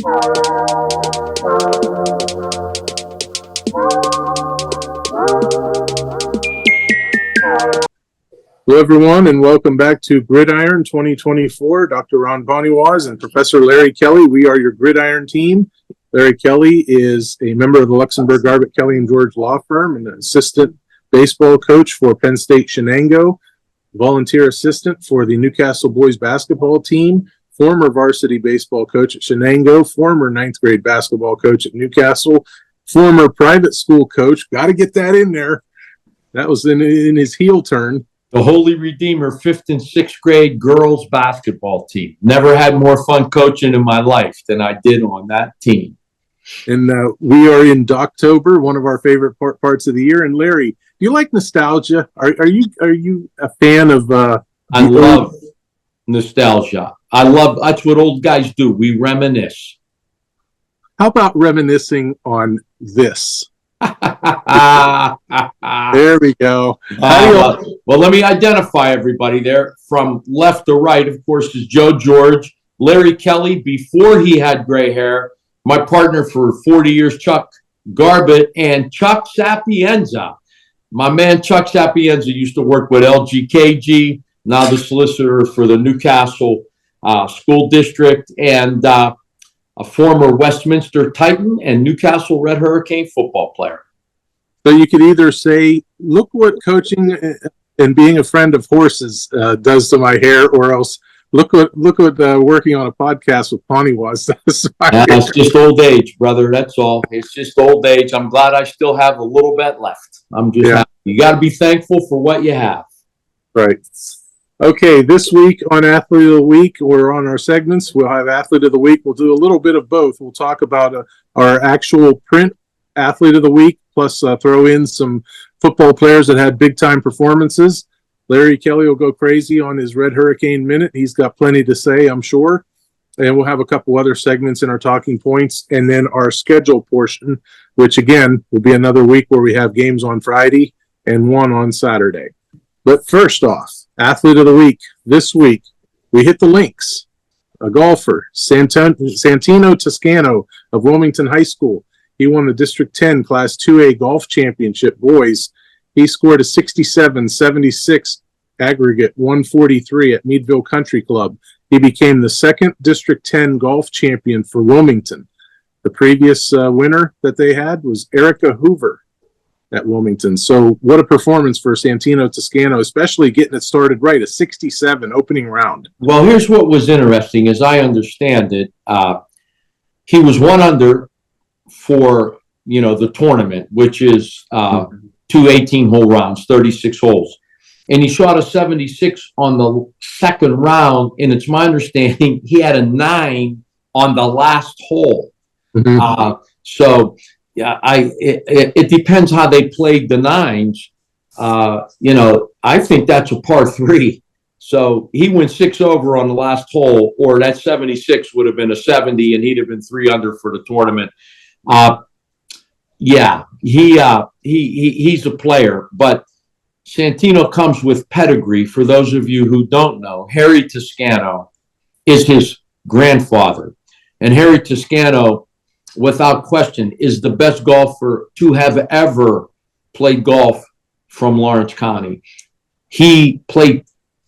Hello, everyone, and welcome back to Gridiron 2024. Dr. Ron Poniewasz and Professor Larry Kelly. We are your Gridiron team. Larry Kelly is a member of the Luxembourg, Garbutt, Kelly & George law firm and an assistant baseball coach for Penn State Shenango, volunteer assistant for the Newcastle boys basketball team, former varsity baseball coach at Shenango, former ninth grade basketball coach at Newcastle, former private school coach. Got to get that in there. That was in his heel turn. The Holy Redeemer 5th and 6th grade girls basketball team. Never had more fun coaching in my life than I did on that team. And we are in Doctober, one of our favorite parts of the year. And Larry, do you like nostalgia? Are you a fan of? I love nostalgia. That's what old guys do. We reminisce. How about reminiscing on this? There we go. Well, let me identify everybody there. From left to right, of course, is Joe George. Larry Kelly, before he had gray hair. My partner for 40 years, Chuck Garbutt, and Chuck Sapienza. My man Chuck Sapienza used to work with LGKG, now the solicitor for the Newcastle School District, and a former Westminster Titan and Newcastle Red Hurricane football player. So you could either say, look what coaching and being a friend of horses does to my hair, or else look what working on a podcast with Poniewasz does. That's just old age, brother. That's all. It's just old age. I'm glad I still have a little bit left. I'm just happy. You got to be thankful for what you have. Right. Okay, this week on Athlete of the Week, we're on our segments. We'll have Athlete of the Week. We'll do a little bit of both. We'll talk about our actual print Athlete of the Week, plus throw in some football players that had big-time performances. Larry Kelly will go crazy on his Red Hurricane Minute. He's got plenty to say, I'm sure. And we'll have a couple other segments in our talking points, and then our schedule portion, which, again, will be another week where we have games on Friday and one on Saturday. But first off, Athlete of the Week. This week, we hit the links. A golfer, Santino Toscano of Wilmington High School. He won the District 10 Class 2A Golf Championship boys. He scored a 67-76 aggregate 143 at Meadville Country Club. He became the second District 10 golf champion for Wilmington. The previous winner that they had was Erica Hoover at Wilmington. So what a performance for Santino Toscano, especially getting it started right, a 67 opening round. Well, here's what was interesting. As I understand it, he was 1 under for, the tournament, which is 2 18-hole rounds, 36 holes. And he shot a 76 on the second round, and it's my understanding he had a 9 on the last hole. So it depends how they played the nines. I think that's a par 3. So he went 6 over on the last hole, or that 76 would have been a 70, and he'd have been 3 under for the tournament. He's a player, but Santino comes with pedigree. For those of you who don't know, Harry Toscano is his grandfather, and Harry Toscano, without question, is the best golfer to have ever played golf from Lawrence County. He played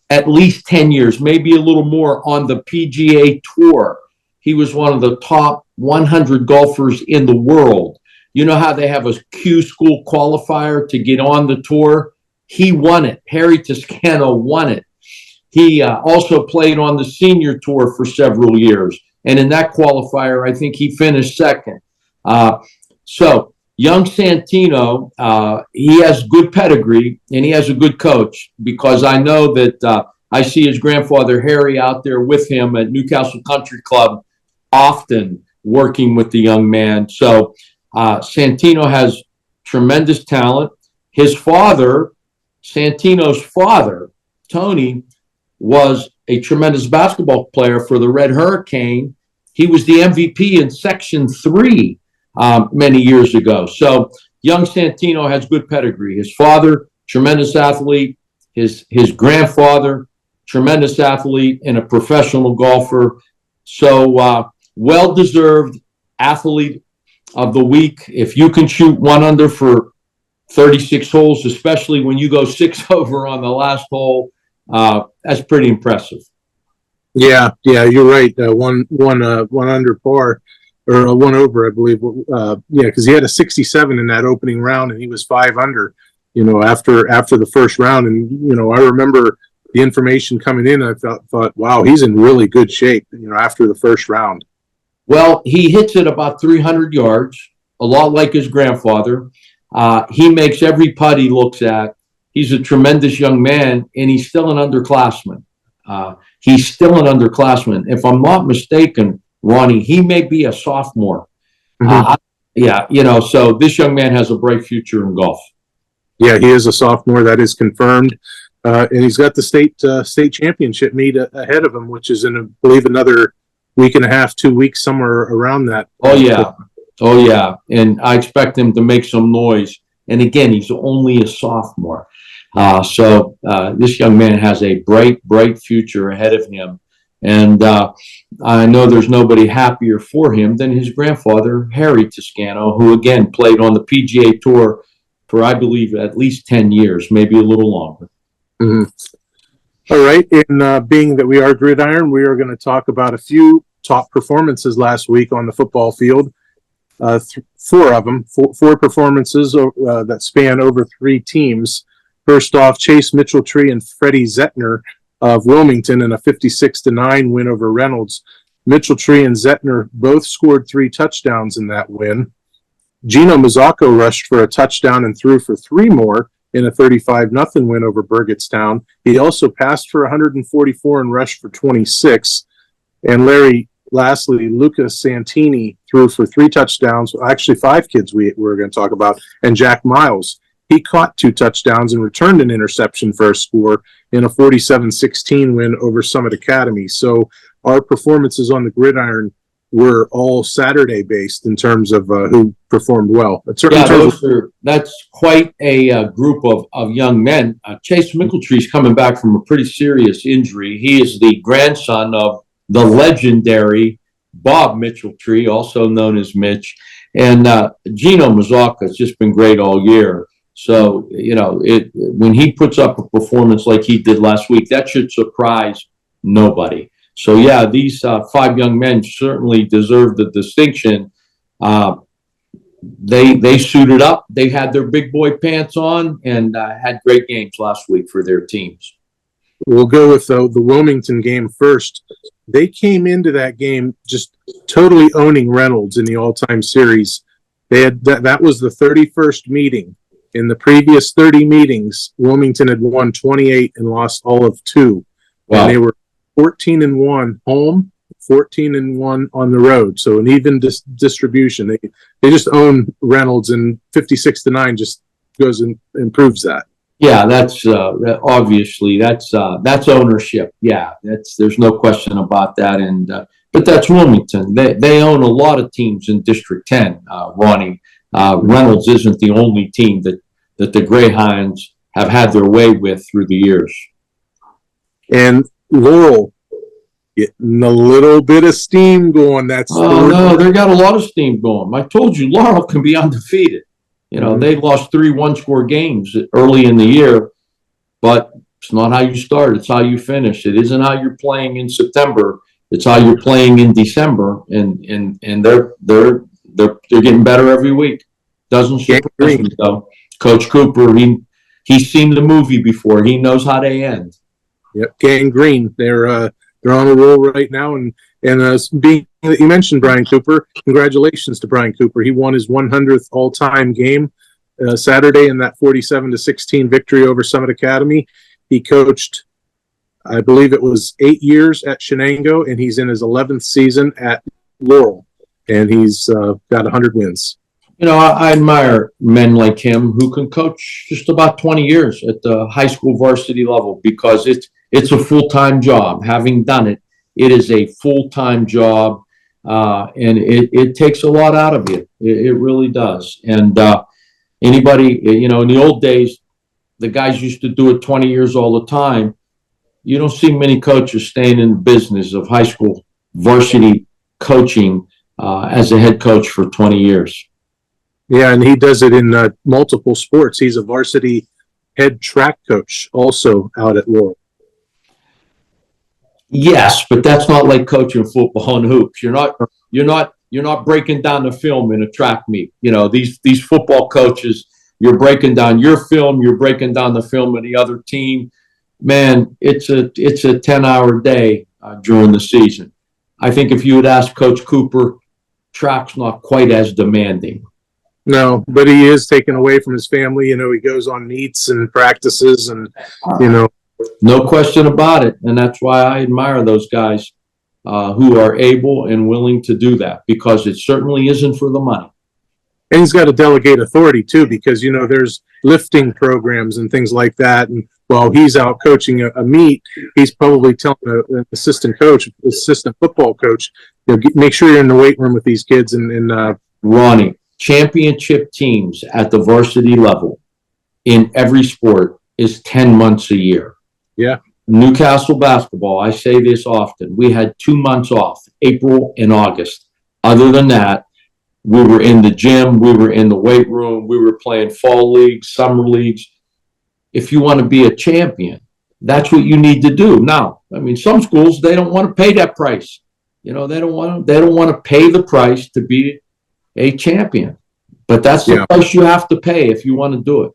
at least 10 years, maybe a little more, on the PGA Tour. He was one of the top 100 golfers in the world. You know how they have a Q school qualifier to get on the tour? He won it. Harry Toscano won it. He also played on the senior tour for several years. And in that qualifier, I think he finished second. So young Santino, he has good pedigree, and he has a good coach, because I know that I see his grandfather Harry out there with him at Newcastle Country Club, often working with the young man. So Santino has tremendous talent. His father, Santino's father, Tony, was a tremendous basketball player for the Red Hurricane. He was the MVP in Section 3 many years ago. So young Santino has good pedigree. His father, tremendous athlete. His grandfather, tremendous athlete and a professional golfer. So well-deserved athlete of the week. If you can shoot 1 under for 36 holes, especially when you go 6 over on the last hole, that's pretty impressive. Yeah, you're right. One under par, or 1 over, I believe. Because he had a 67 in that opening round, and he was 5 under. After the first round, and I remember the information coming in. I thought, wow, he's in really good shape. After the first round. Well, he hits it about 300 yards, a lot like his grandfather. He makes every putt he looks at. He's a tremendous young man, and he's still an underclassman. If I'm not mistaken, Ronnie, he may be a sophomore. Mm-hmm. So this young man has a bright future in golf. Yeah, he is a sophomore. That is confirmed. And he's got the state championship meet ahead of him, which is in, I believe, another week and a half, 2 weeks, somewhere around that. Oh, yeah. And I expect him to make some noise. And again, he's only a sophomore. So this young man has a bright future ahead of him. And I know there's nobody happier for him than his grandfather, Harry Toscano, who, again, played on the PGA Tour for, I believe, at least 10 years, maybe a little longer. Mm-hmm. All right. And being that we are Gridiron, we are going to talk about a few top performances last week on the football field. 4 of them, four performances that span over 3 teams. First off, Chase Mitchelltree and Freddie Zettner of Wilmington in a 56-9 win over Reynolds. Mitchelltree and Zettner both scored 3 touchdowns in that win. Gino Mazzocco rushed for a touchdown and threw for 3 more in a 35-0 win over Burgettstown. He also passed for 144 and rushed for 26. And lastly, Lucas Santini threw for 3 touchdowns. Actually, 5 kids we're going to talk about. And Jack Miles, he caught 2 touchdowns and returned an interception for a score in a 47-16 win over Summit Academy. So our performances on the Gridiron were all Saturday based in terms of who performed well. That's quite a group of young men. Chase Mitchelltree's coming back from a pretty serious injury. He is the grandson of the legendary Bob Mitchelltree, also known as Mitch. And Gino Mazzocca has just been great all year. So, when he puts up a performance like he did last week, that should surprise nobody. So, yeah, these 5 young men certainly deserve the distinction. They suited up. They had their big boy pants on and had great games last week for their teams. We'll go with the Wilmington game first. They came into that game just totally owning Reynolds in the all-time series. They had that was the 31st meeting. In the previous 30 meetings, Wilmington had won 28 and lost all of 2. Wow. And they were 14-1 home, 14-1 on the road. So an even distribution. They just own Reynolds, and 56-9 just goes and improves that. Yeah, that's obviously that's ownership. Yeah, there's no question about that. And but that's Wilmington. They own a lot of teams in District 10. Ronnie, Reynolds isn't the only team that the Greyhounds have had their way with through the years. And Laurel getting a little bit of steam going. No, they got a lot of steam going. I told you, Laurel can be undefeated. They lost 3 one-score games early in the year, but it's not how you start. It's how you finish. It isn't how you're playing in September. It's how you're playing in December, and they're getting better every week. Doesn't surprise me though. Coach Cooper, he's seen the movie before. He knows how they end. Yep, Gang Green. They're on a roll right now, and being that you mentioned Brian Cooper, congratulations to Brian Cooper. He won his 100th all-time game Saturday in that 47-16 victory over Summit Academy. He coached, I believe it was 8 years at Shenango, and he's in his 11th season at Laurel, and he's got 100 wins. I admire men like him who can coach just about 20 years at the high school varsity level, because it's a full-time job. Having done it, it is a full-time job, and it takes a lot out of you. It really does. And anybody, in the old days, the guys used to do it 20 years all the time. You don't see many coaches staying in the business of high school varsity coaching as a head coach for 20 years. Yeah, and he does it in multiple sports. He's a varsity head track coach also out at Laurel. Yes, but that's not like coaching football and hoops. You're not breaking down the film in a track meet. You know, these football coaches, you're breaking down your film, you're breaking down the film of the other team. Man, it's a 10-hour day during the season. I think if you would ask Coach Cooper, track's not quite as demanding. No, but he is taken away from his family. You know, he goes on meets and practices and, you know. No question about it. And that's why I admire those guys who are able and willing to do that, because it certainly isn't for the money. And he's got to delegate authority too, because, you know, there's lifting programs and things like that. And while he's out coaching a meet, he's probably telling an assistant football coach, you know, make sure you're in the weight room with these kids. And Ronnie, championship teams at the varsity level in every sport is 10 months a year. Yeah. Newcastle basketball, I say this often, we had 2 months off, April and August. Other than that, we were in the gym, we were in the weight room, we were playing fall leagues, summer leagues. If you want to be a champion, that's what you need to do. Now, I mean, some schools, they don't want to pay that price. You know, they don't want to pay the price to be a champion. But that's the price you have to pay if you want to do it.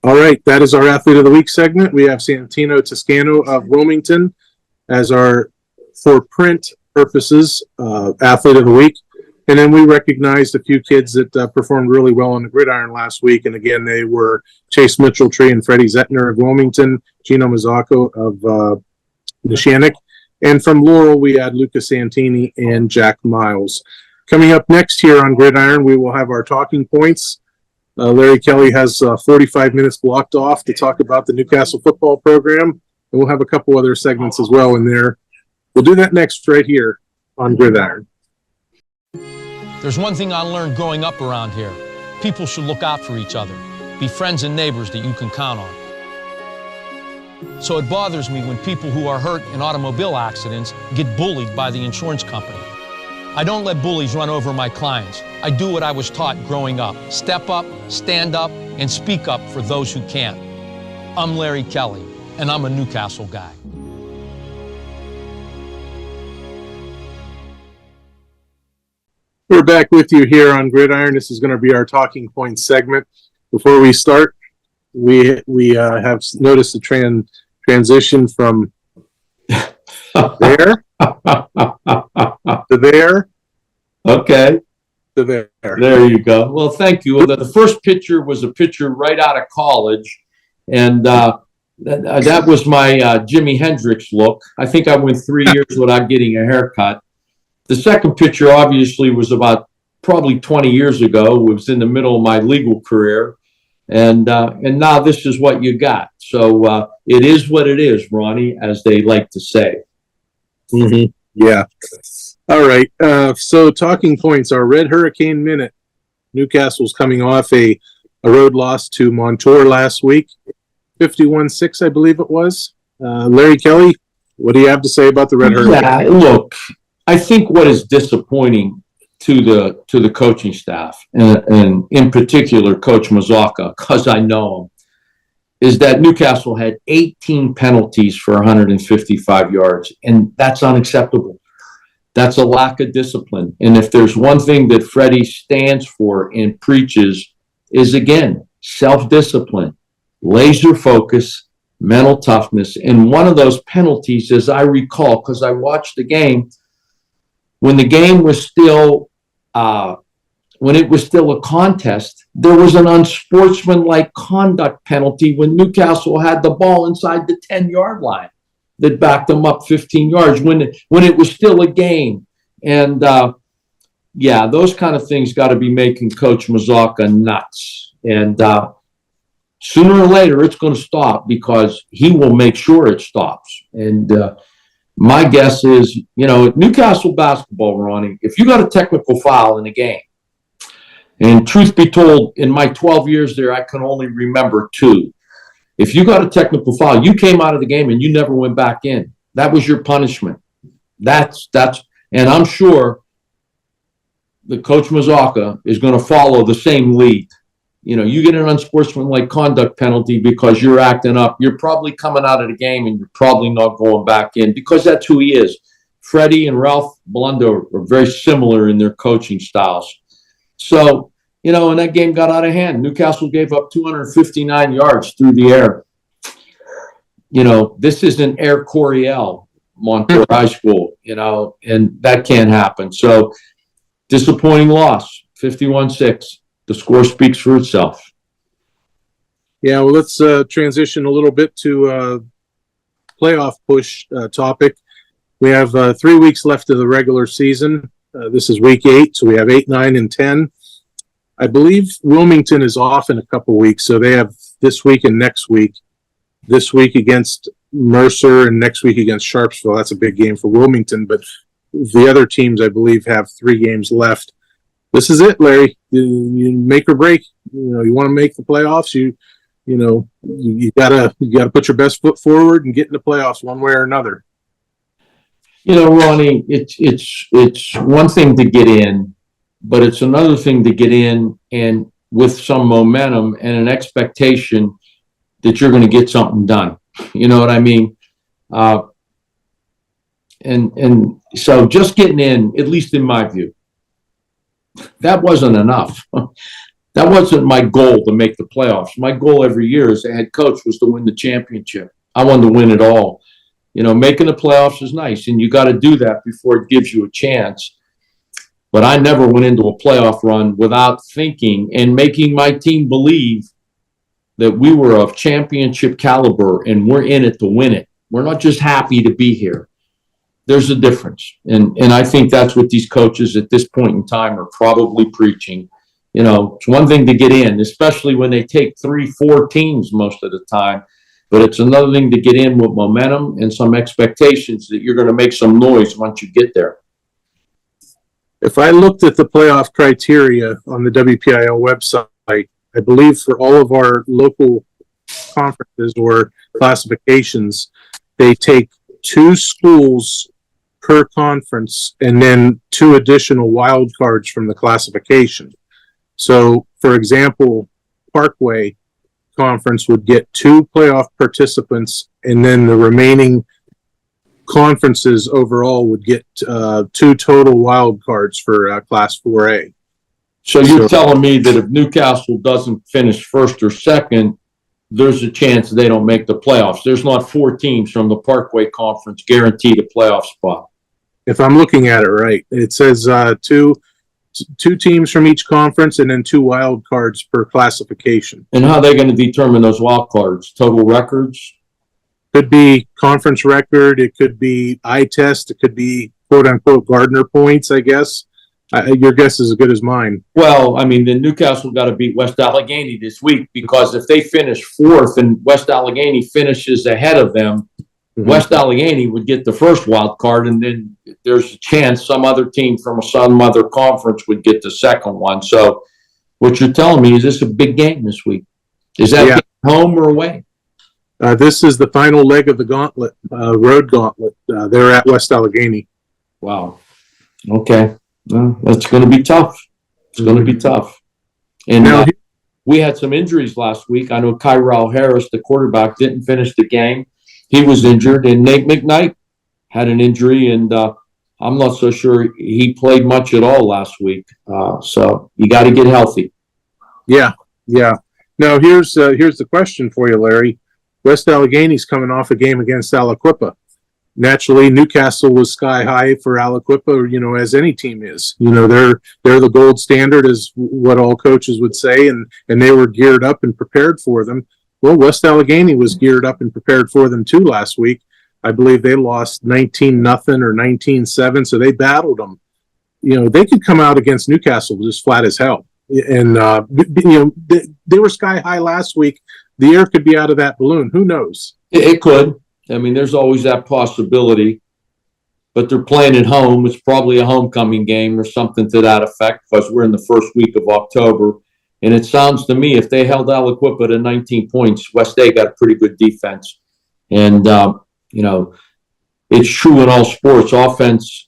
All right, that is our Athlete of the Week segment. We have Santino Toscano of Wilmington as our, for print purposes, Athlete of the Week. And then we recognized a few kids that performed really well on the gridiron last week. And again, they were Chase Mitchell-Tree and Freddie Zettner of Wilmington, Gino Mazzacco of Neshannock. And from Laurel, we had Luca Santini and Jack Miles. Coming up next here on Gridiron, we will have our talking points. Larry Kelly has 45 minutes blocked off to talk about the Newcastle football program, and we'll have a couple other segments as well in there. We'll do that next right here on Gridiron. There's one thing I learned growing up around here. People should look out for each other, be friends and neighbors that you can count on. So it bothers me when people who are hurt in automobile accidents get bullied by the insurance company. I don't let bullies run over my clients. I do what I was taught growing up. Step up, stand up, and speak up for those who can't. I'm Larry Kelly, and I'm a Newcastle guy. We're back with you here on Gridiron. This is going to be our talking point segment. Before we start, we have noticed a transition from there to there. Okay. To there. There you go. Well, thank you. The first picture was a picture right out of college, and that was my Jimi Hendrix look. I think I went 3 years without getting a haircut. The second picture obviously was about probably 20 years ago. It was in the middle of my legal career, and now this is what you got. So it is what it is, Ronnie, as they like to say. Mm-hmm. Yeah. All right. So talking points, our Red Hurricane Minute. Newcastle's coming off a road loss to Montour last week, 51-6, I believe it was. Larry Kelly, what do you have to say about the Red Hurricane? Yeah, look, I think what is disappointing to the coaching staff, and in particular Coach Mazzacco, because I know him, is that Newcastle had 18 penalties for 155 yards, and that's unacceptable. That's a lack of discipline. And if there's one thing that Freddie stands for and preaches is, again, self-discipline, laser focus, mental toughness. And one of those penalties, as I recall, because I watched the game, when the game was still, when it was still a contest, there was an unsportsmanlike conduct penalty when Newcastle had the ball inside the 10-yard line that backed them up 15 yards when it was still a game. And yeah, those kind of things got to be making Coach Mazzacco nuts. And sooner or later, it's going to stop because he will make sure it stops. And my guess is, you know, Newcastle basketball, Ronnie, if you got a technical foul in a game, and truth be told, in my 12 years there, I can only remember 2. If you got a technical foul, you came out of the game and you never went back in. That was your punishment. And I'm sure that Coach Mazaka is going to follow the same lead. You know, you get an unsportsmanlike conduct penalty because you're acting up. You're probably coming out of the game and you're probably not going back in because that's who he is. Freddie and Ralph Blundo are very similar in their coaching styles. So, you know, and that game got out of hand. Newcastle gave up 259 yards through the air. You know, this isn't Air Coryell, Montour High School, you know, and that can't happen. So, disappointing loss, 51-6. The score speaks for itself. Yeah, well, let's transition a little bit to playoff push topic. We have 3 weeks left of the regular season. This is week 8, so we have 8, 9, and 10. I believe Wilmington is off in a couple weeks, so they have this week and next week. This week against Mercer and next week against Sharpsville. That's a big game for Wilmington, but the other teams, I believe, have 3 games left. This is it, Larry. You make or break. You know, you want to make the playoffs. You gotta put your best foot forward and get in the playoffs one way or another. You know, Ronnie, it's one thing to get in, but it's another thing to get in and with some momentum and an expectation that you're going to get something done. You know what I mean? And so just getting in, at least in my view, that wasn't enough. That wasn't my goal to make the playoffs. My goal every year as a head coach was to win the championship. I wanted to win it all. You know, making the playoffs is nice, and you got to do that before it gives you a chance. But I never went into a playoff run without thinking and making my team believe that we were of championship caliber and we're in it to win it. We're not just happy to be here. There's a difference. And I think that's what these coaches at this point in time are probably preaching. You know, it's one thing to get in, especially when they take 3-4 teams most of the time. But it's another thing to get in with momentum and some expectations that you're going to make some noise once you get there. If I looked at the playoff criteria on the WPIL website, I believe for all of our local conferences or classifications, they take 2 schools per conference and then 2 additional wild cards from the classification. So, for example, Parkway Conference would get 2 playoff participants, and then the remaining conferences overall would get 2 total wild cards for Class 4A. So you're telling me that if Newcastle doesn't finish first or second, there's a chance they don't make the playoffs. There's not 4 teams from the Parkway Conference guaranteed a playoff spot. If I'm looking at it right, it says two teams from each conference and then 2 wild cards per classification. And how are they going to determine those wild cards? Total records? Could be conference record. It could be eye test. It could be quote unquote Gardner points, I guess. Your guess is as good as mine. Well, I mean, then Newcastle got to beat West Allegheny this week, because if they finish 4th and West Allegheny finishes ahead of them, West Allegheny would get the first wild card, and then there's a chance some other team from some other conference would get the second one. So what you're telling me is this a big game this week? Is that home or away? This is the final leg of the gauntlet, road gauntlet. They're at West Allegheny. Wow. Okay. Well, that's going to be tough. It's going to be tough. And now, we had some injuries last week. I know Kyrell Harris, the quarterback, didn't finish the game. He was injured, and Nate McKnight had an injury, and I'm not so sure he played much at all last week. So you got to get healthy. Yeah. Now here's the question for you, Larry. West Allegheny's coming off a game against Aliquippa. Naturally, Newcastle was sky high for Aliquippa, you know, as any team is. You know, they're the gold standard, is what all coaches would say, and they were geared up and prepared for them. Well, West Allegheny was geared up and prepared for them too last week. I believe they lost 19-0 or 19-7, so they battled them. You know, they could come out against Newcastle just flat as hell. And, you know, they were sky high last week. The air could be out of that balloon. Who knows? It could. I mean, there's always that possibility. But they're playing at home. It's probably a homecoming game or something to that effect, because we're in the first week of October. And it sounds to me, if they held Aliquippa to 19 points, West A got a pretty good defense. And, you know, it's true in all sports. Offense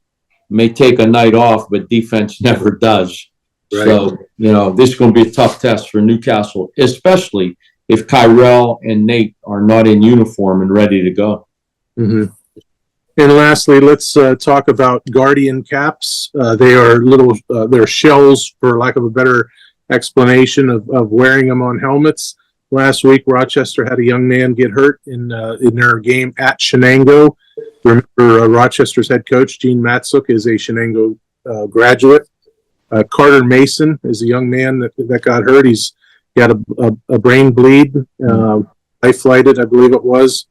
may take a night off, but defense never does. Right. So, this is going to be a tough test for Newcastle, especially if Kyrell and Nate are not in uniform and ready to go. Mm-hmm. And lastly, let's talk about Guardian caps. They are they're shells, for lack of a better explanation, of wearing them on helmets. Last week, Rochester had a young man get hurt in their game at Shenango. Remember, Rochester's head coach, Gene Matsuk, is a Shenango graduate. Carter Mason is a young man that got hurt. He's got a brain bleed, life-flighted, I believe it was.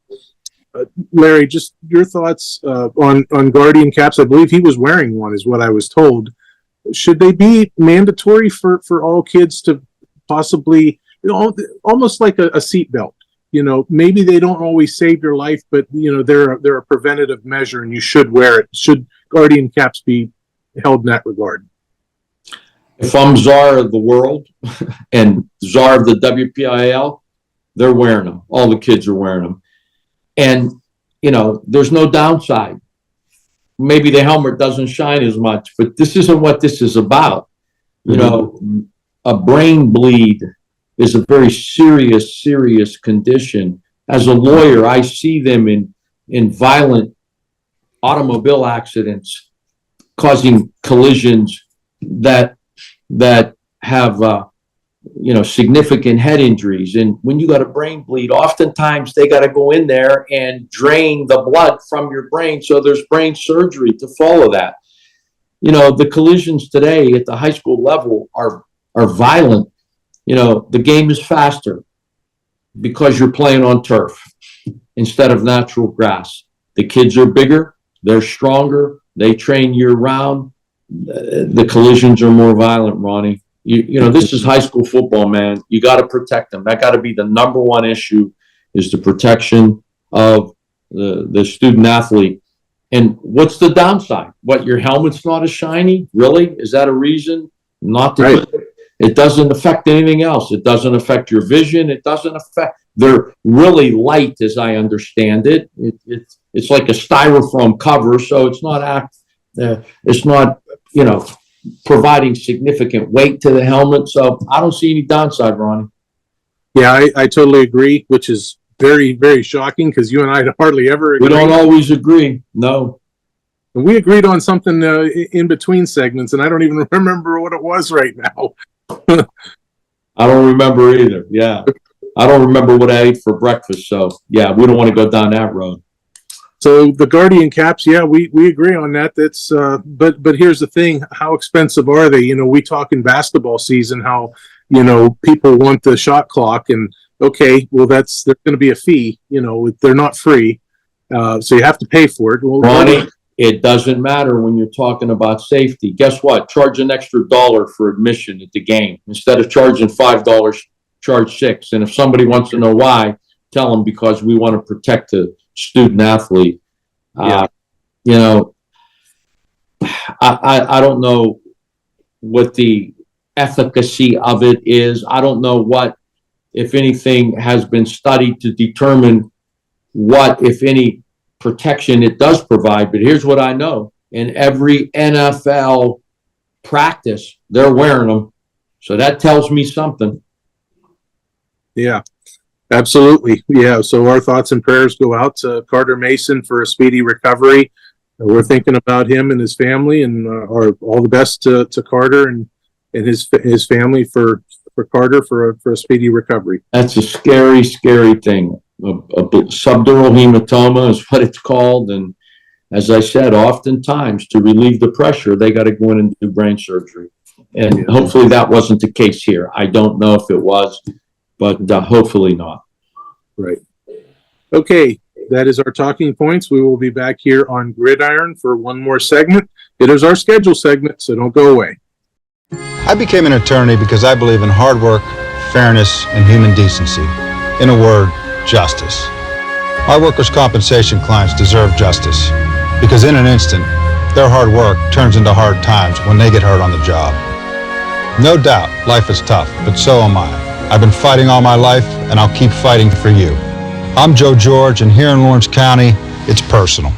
Larry, just your thoughts on Guardian caps. I believe he was wearing one, is what I was told. Should they be mandatory for all kids to possibly, almost like a seatbelt? Maybe they don't always save your life, but they're a preventative measure, and you should wear it. Should Guardian caps be held in that regard? If I'm czar of the world and czar of the WPIL, they're wearing them. All the kids are wearing them. And, there's no downside. Maybe the helmet doesn't shine as much, but this isn't what this is about. A brain bleed is a very serious condition. As a lawyer, I see them in violent automobile accidents causing collisions that have significant head injuries. And when you got a brain bleed, oftentimes they got to go in there and drain the blood from your brain. So there's brain surgery to follow that. The collisions today at the high school level are violent. The game is faster because you're playing on turf instead of natural grass. The kids are bigger, they're stronger, they train year round. The collisions are more violent, Ronnie. This is high school football, man. You got to protect them. That got to be the number one issue, is the protection of the student athlete. And what's the downside? What, your helmet's not as shiny? Really? Is that a reason not to? Right. It doesn't affect anything else. It doesn't affect your vision. It doesn't affect. They're really light, as I understand it. It's like a styrofoam cover, so it's not providing significant weight to the helmet. So I don't see any downside, Ronnie. Yeah, I totally agree, which is very, very shocking, because you and I hardly ever agree. We don't always agree. No. And we agreed on something in between segments, and I don't even remember what it was right now. I don't remember either. Yeah. I don't remember what I ate for breakfast. So, yeah, we don't want to go down that road. So the Guardian caps, yeah, we agree on that. That's but here's the thing: how expensive are they? We talk in basketball season how people want the shot clock, and okay, well there's going to be a fee. They're not free, so you have to pay for it. Well, Ronnie, it doesn't matter when you're talking about safety. Guess what? Charge an extra $1 for admission at the game instead of charging $5. Charge $6. And if somebody wants to know why, tell them because we want to protect the student athlete. Yeah. I don't know what the efficacy of it is. I don't know what, if anything, has been studied to determine what, if any, protection it does provide. But here's what I know: in every NFL practice, they're wearing them. So that tells me something. Yeah. Absolutely. Yeah. So our thoughts and prayers go out to Carter Mason for a speedy recovery. We're thinking about him and his family, and all the best to Carter and his family for Carter for a speedy recovery. That's a scary thing. A subdural hematoma is what it's called. And as I said, oftentimes to relieve the pressure, they got to go in and do brain surgery. And hopefully that wasn't the case here. I don't know if it was, but hopefully not. Right. Okay, that is our talking points. We will be back here on Gridiron for one more segment. It is our schedule segment, so don't go away. I became an attorney because I believe in hard work, fairness, and human decency. In a word, justice. Our workers' compensation clients deserve justice because in an instant, their hard work turns into hard times when they get hurt on the job. No doubt, life is tough, but so am I. I've been fighting all my life, and I'll keep fighting for you. I'm Joe George, and here in Lawrence County, it's personal.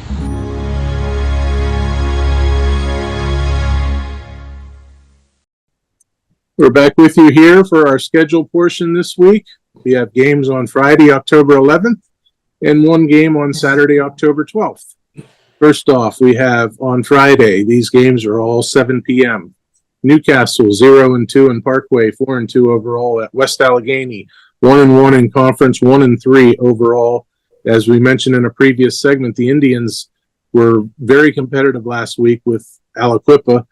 We're back with you here for our scheduled portion this week. We have games on Friday, October 11th, and one game on Saturday, October 12th. First off, we have on Friday, these games are all 7 p.m. Newcastle 0-2 in Parkway, 4-2 overall at West Allegheny, 1-1 in conference, 1-3 overall. As we mentioned in a previous segment, the Indians were very competitive last week with Aliquippa,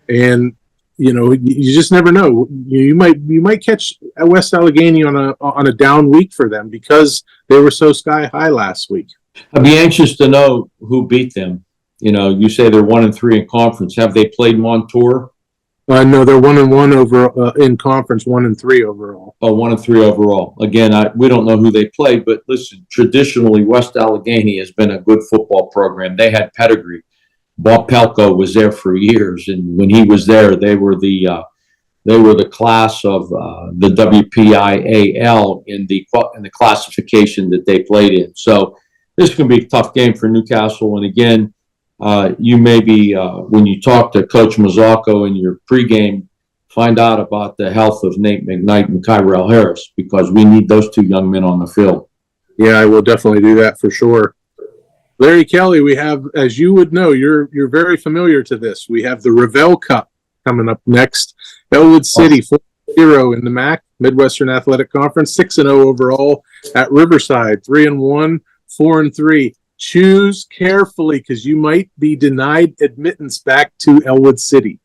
and you just never know. You might catch West Allegheny on a down week for them because they were so sky high last week. I'd be anxious to know who beat them. You say they're 1-3 in conference. Have they played them on tour? No, they're 1-1 over in conference, 1-3 overall. Oh, 1-3 overall. Again, we don't know who they played, but listen, traditionally, West Allegheny has been a good football program. They had pedigree. Bob Pelko was there for years, and when he was there, they were the class of the WPIAL in the classification that they played in. So this is going to be a tough game for Newcastle. And again, you may be when you talk to Coach Mazzocco in your pregame, find out about the health of Nate McKnight and Kyrell Harris, because we need those two young men on the field. Yeah, I will definitely do that for sure. Larry Kelly, we have, as you would know, you're very familiar to this. We have the Revell Cup coming up next. Ellwood City 4-0 in the MAC, Midwestern Athletic Conference, 6-0 overall at Riverside, 3-1, 4-3. Choose carefully because you might be denied admittance back to Ellwood City.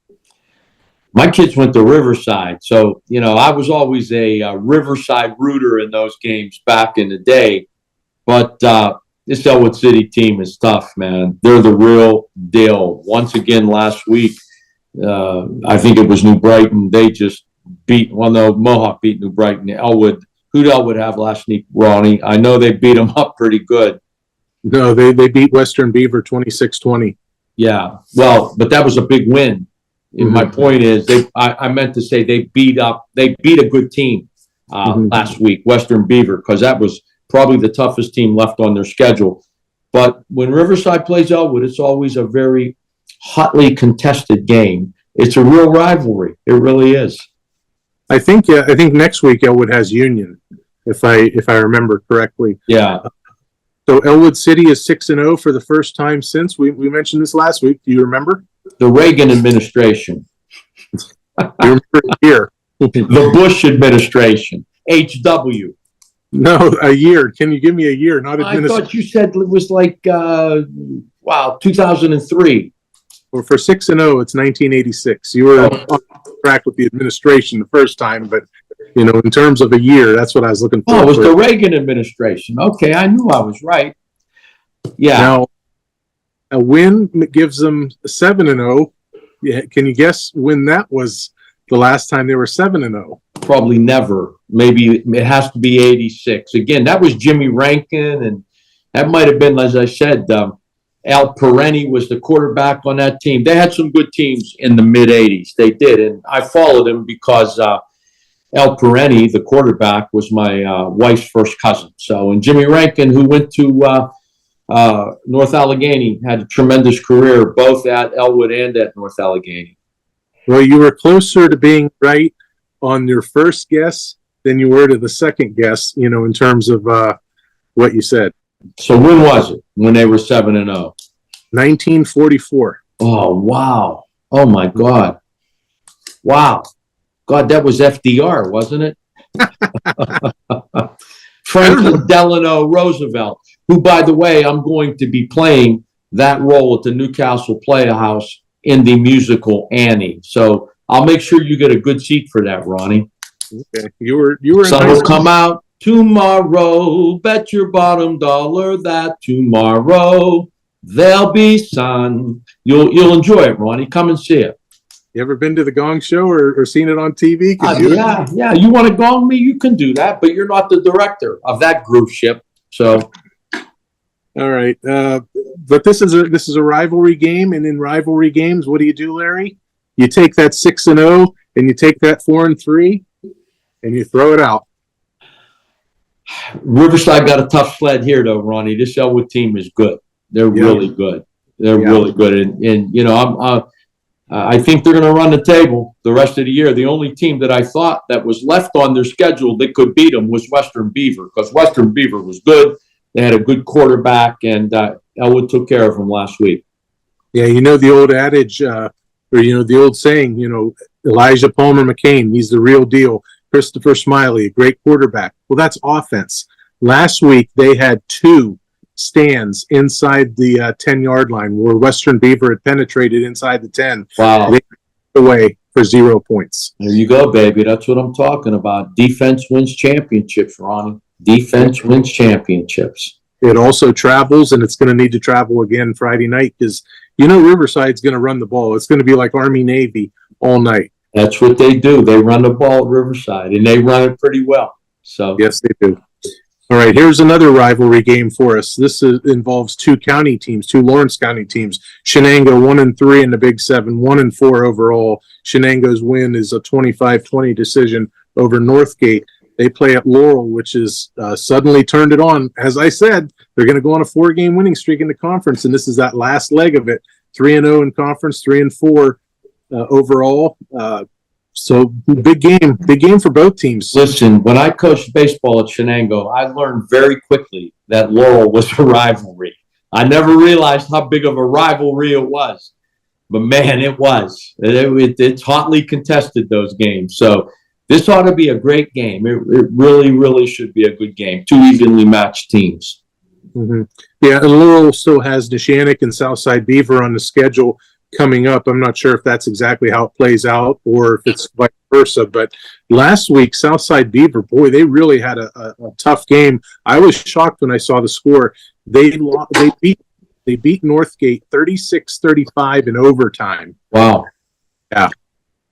My kids went to Riverside, so I was always a Riverside rooter in those games back in the day. But this Ellwood City team is tough, man. They're the real deal. Once again, last week, I think it was New Brighton. They just Mohawk beat New Brighton. Ellwood, who did Ellwood have last week, Ronnie? I know they beat them up pretty good. No, they beat Western Beaver 26-20. Yeah, well, but that was a big win. And my point is, I meant to say they beat a good team last week, Western Beaver, because that was probably the toughest team left on their schedule. But when Riverside plays Ellwood, it's always a very hotly contested game. It's a real rivalry. It really is. I think next week Ellwood has Union, if I remember correctly. Yeah. So Ellwood City is 6-0 for the first time since we mentioned this last week. Do you remember? The Reagan administration. You remember the year? The Bush administration. HW. No, a year. Can you give me a year? Not administration. I thought you said it was like 2003. Well, for 6-0, it's 1986. You were on track with the administration the first time, but in terms of a year, that's what I was looking for. Oh, it was the Reagan administration. Okay, I knew I was right. Yeah. Now, a win gives them 7-0. Yeah, can you guess when that was the last time they were 7-0? Probably never. Maybe it has to be 86. Again, that was Jimmy Rankin, and that might have been, as I said, Al Perenni was the quarterback on that team. They had some good teams in the mid-'80s. They did, and I followed him because Al Perenni, the quarterback, was my wife's first cousin. So, and Jimmy Rankin, who went to North Allegheny, had a tremendous career both at Ellwood and at North Allegheny. Well, you were closer to being right on your first guess than you were to the second guess, in terms of what you said. So when was it? When they were 7-0? 1944. Oh, wow. Oh, my God. Wow. God, that was FDR, wasn't it? Franklin Delano Roosevelt, who, by the way, I'm going to be playing that role at the Newcastle Playhouse in the musical Annie. So I'll make sure you get a good seat for that, Ronnie. Okay. You were. Sun will come out tomorrow. Bet your bottom dollar that tomorrow there'll be sun. You'll enjoy it, Ronnie. Come and see it. You ever been to the Gong Show or seen it on TV? Yeah. You want to gong me? You can do that, but you're not the director of that groove ship. So, all right. But this is a rivalry game, and in rivalry games, what do you do, Larry? You take that 6-0 and you take that 4-3, and you throw it out. Riverside got a tough sled here, though, Ronnie. This Ellwood team is good. They're really good. They're really good, and I think they're going to run the table the rest of the year. The only team that I thought that was left on their schedule that could beat them was Western Beaver, because Western Beaver was good. They had a good quarterback, and Ellwood took care of them last week. Yeah, you know the old adage, or the old saying, Elijah Palmer McCain, he's the real deal. Christopher Smiley, a great quarterback. Well, that's offense. Last week, they had 2 stands inside the 10-yard line where Western Beaver had penetrated inside the 10. Wow. They took away for 0 points. There you go, baby. That's what I'm talking about. Defense wins championships, Ronnie. Defense wins championships. It also travels, and it's going to need to travel again Friday night because, Riverside's going to run the ball. It's going to be like Army-Navy all night. That's what they do. They run the ball at Riverside, and they run it pretty well. So yes, they do. All right, here's another rivalry game for us. This involves 2 county teams, 2 Lawrence County teams. Shenango 1-3 in the Big 7, 1-4 overall. Shenango's win is a 25-20 decision over Northgate. They play at Laurel, which is suddenly turned it on. As I said, they're going to go on a 4-game winning streak in the conference, and this is that last leg of it. 3-0 in conference, 3-4 overall. So big game for both teams. listen, when I coached baseball at Shenango, I learned very quickly that Laurel was a rivalry. I never realized how big of a rivalry it was. But, man, it was. It's hotly contested, those games. So this ought to be a great game. It really, really should be a good game. 2 evenly matched teams. Mm-hmm. Yeah, and Laurel still has Neshannock and Southside Beaver on the schedule coming up. I'm not sure if that's exactly how it plays out or if it's vice versa. But last week, Southside Beaver, boy, they really had a tough game. I was shocked when I saw the score. They beat Northgate 36-35 in overtime. Wow. Yeah.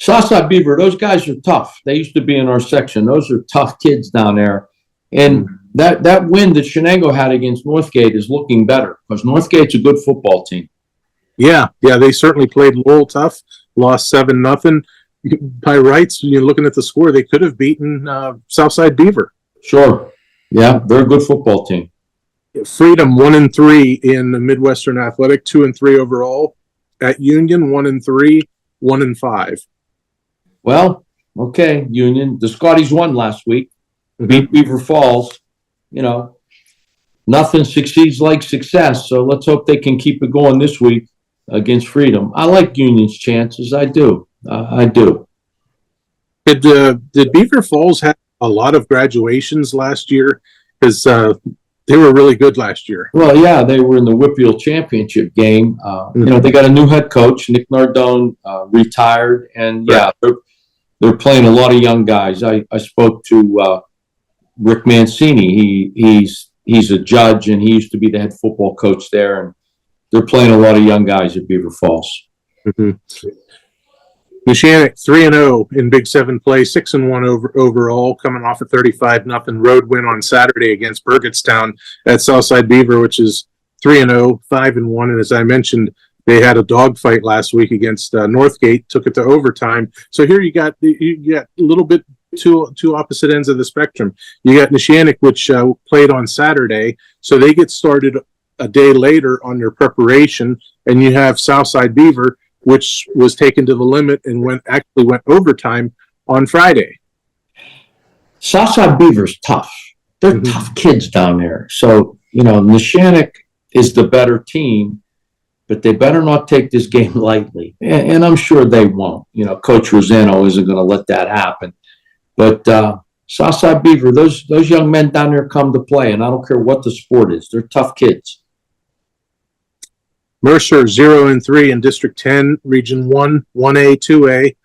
Southside Beaver, those guys are tough. They used to be in our section. Those are tough kids down there. And that win that Shenango had against Northgate is looking better because Northgate's a good football team. Yeah, they certainly played Laurel tough, lost 7-0. By rights, looking at the score, they could have beaten Southside Beaver. Sure. Yeah, they're a good football team. Freedom 1-3 in the Midwestern Athletic, 2-3 overall. At Union, 1-3, 1-5. Well, okay, Union. The Scotties won last week. Beat Beaver Falls. Nothing succeeds like success. So let's hope they can keep it going this week against Freedom. I like Union's chances. I do. I do. Did Beaver Falls have a lot of graduations last year? Because they were really good last year. Well, yeah, they were in the Whippeal Championship game. They got a new head coach, Nick Nardone, retired, and they're playing a lot of young guys. I spoke to Rick Mancini. He's a judge, and he used to be the head football coach there, and they're playing a lot of young guys at Beaver Falls. Mm-hmm. Neshannock 3-0 in Big 7 play, 6-1 overall, coming off a 35-0 road win on Saturday against Burgettstown at Southside Beaver, which is 3-0, 5-1. And as I mentioned, they had a dogfight last week against Northgate, took it to overtime. So here you got a little bit two opposite ends of the spectrum. You got Neshannock, which played on Saturday, so they get started a day later on their preparation, and you have Southside Beaver, which was taken to the limit and went overtime on Friday. Southside Beaver's tough. They're tough kids down there. So, Neshannock is the better team, but they better not take this game lightly. And I'm sure they won't. Coach Rosano isn't going to let that happen. But Southside Beaver, those young men down there come to play, and I don't care what the sport is. They're tough kids. Mercer 0-3 in District 10, Region 1, 1A, 2A,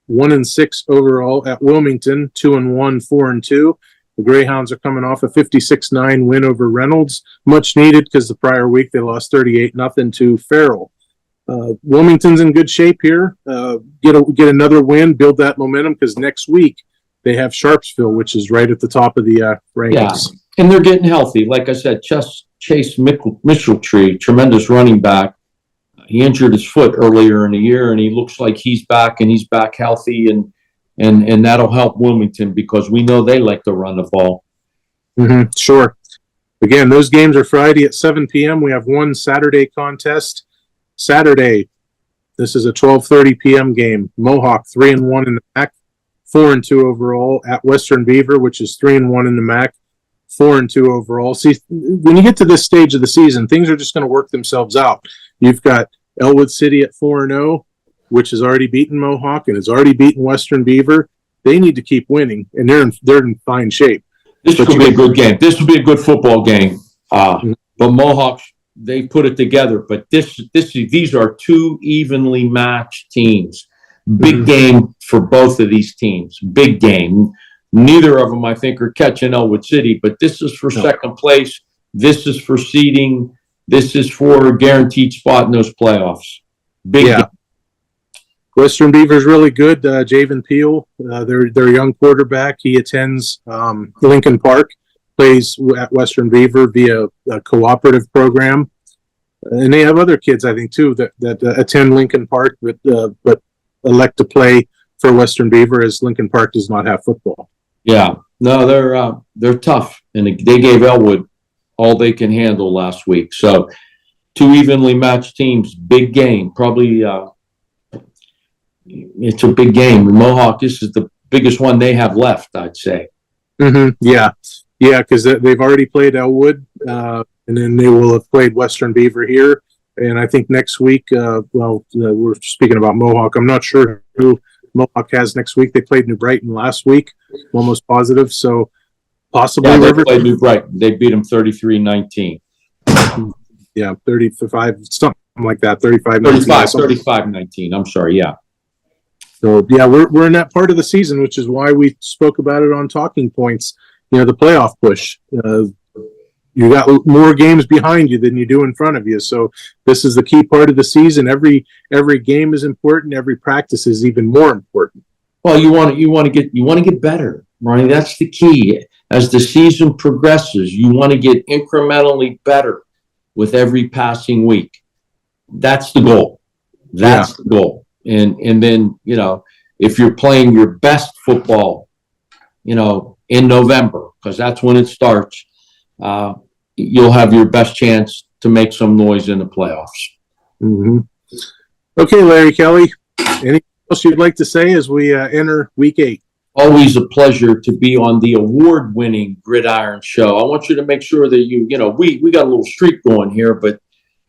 1-6 overall at Wilmington, 2-1, 4-2. The Greyhounds are coming off a 56-9 win over Reynolds, much needed because the prior week they lost 38-0 to Farrell. Wilmington's in good shape here. Get another win, build that momentum because next week they have Sharpsville, which is right at the top of the rankings. Yeah, and they're getting healthy. Like I said, Chase Mitchell-Tree, tremendous running back. He injured his foot earlier in the year, and he looks like he's back, and he's back healthy, and that'll help Wilmington because we know they like to run the ball. Mm-hmm, sure. Again, those games are Friday at 7 p.m. We have one Saturday contest. Saturday, This is a 12:30 p.m. game. Mohawk 3-1 in the MAC, 4-2 overall at Western Beaver, which is 3-1 in the MAC, 4-2 overall. See, when you get to this stage of the season, things are just going to work themselves out. You've got Ellwood City at 4-0, which has already beaten Mohawk and has already beaten Western Beaver. They need to keep winning, and they're in fine shape. This will be a good game. This will be a good football game. But Mohawks, they put it together. But these are two evenly matched teams. Big game for both of these teams. Big game. Neither of them, I think, are catching Ellwood City, but this is for second place. This is for seeding. This is for a guaranteed spot in those playoffs. Big game. Western Beaver's really good. Javen Peel, their young quarterback, he attends Lincoln Park, plays at Western Beaver via a cooperative program. And they have other kids, I think, too, that attend Lincoln Park, but elect to play for Western Beaver, as Lincoln Park does not have football. Yeah, no, they're tough, and they gave Ellwood all they can handle last week. So, two evenly matched teams, big game. Probably, it's a big game. Mohawk, this is the biggest one they have left, I'd say. Yeah, because they've already played Ellwood, and then they will have played Western Beaver here. And I think next week, we're speaking about Mohawk. I'm not sure who Mohawk has next week. They played New Brighton last week, almost positive. So possibly they played New Brighton. They beat them 33-19. Yeah, 35, something like that. 35-19. I'm sorry. Yeah. So yeah, we're in that part of the season, which is why we spoke about it on Talking Points. The playoff push. You got more games behind you than you do in front of you. So this is the key part of the season. Every game is important. Every practice is even more important. Well, you want to get better, Ronnie. That's the key. As the season progresses, you want to get incrementally better with every passing week. That's the goal. That's the goal. And then, if you're playing your best football, in November, because that's when it starts, you'll have your best chance to make some noise in the playoffs. Okay, Larry Kelly, anything else you'd like to say as we enter week 8? Always a pleasure to be on the award-winning Gridiron Show. I want you to make sure that we got a little streak going here, but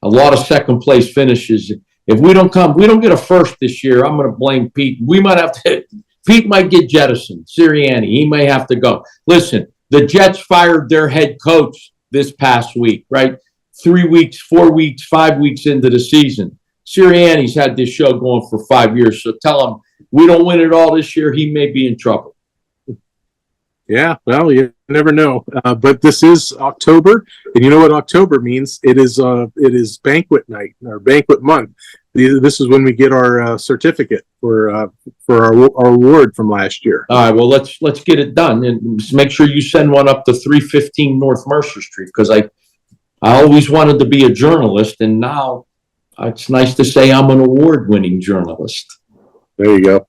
a lot of second place finishes. If we don't get a first this year, I'm going to blame Pete. Pete might get jettisoned. Sirianni, he may have to go. Listen, the Jets fired their head coach this past week, right? 3 weeks, 4 weeks, 5 weeks into the season. Sirianni's had this show going for 5 years, so tell him we don't win it all this year, he may be in trouble. Yeah, well, you never know. But this is October, and you know what October means? It is banquet night, or banquet month. This is when we get our certificate for our award from last year. All right, well, let's get it done, and just make sure you send one up to 315 North Mercer Street, because I always wanted to be a journalist, and now it's nice to say I'm an award-winning journalist. There you go.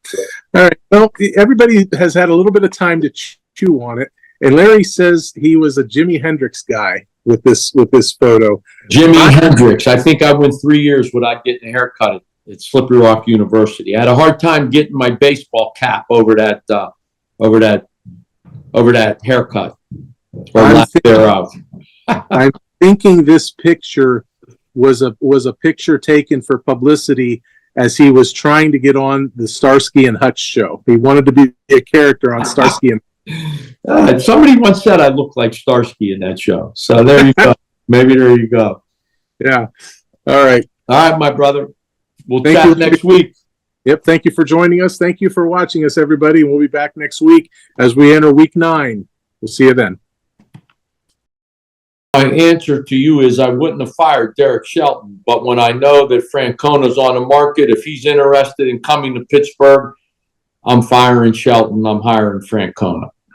All right. Well, everybody has had a little bit of time to chew on it, and Larry says he was a Jimi Hendrix guy with this photo. Jimi Hendrix. I think I went 3 years without getting a haircut at Slippery Rock University. I had a hard time getting my baseball cap over that haircut, or lack thereof. I'm thinking this picture was a picture taken for publicity as he was trying to get on the Starsky and Hutch show. He wanted to be a character on Starsky and somebody once said I look like Starsky in that show. So there you go. Maybe there you go. Yeah. All right, my brother. We'll chat next week. Yep. Thank you for joining us. Thank you for watching us, everybody. We'll be back next week as we enter week 9. We'll see you then. My answer to you is I wouldn't have fired Derek Shelton, but when I know that Francona's on the market, if he's interested in coming to Pittsburgh, I'm firing Shelton. I'm hiring Francona.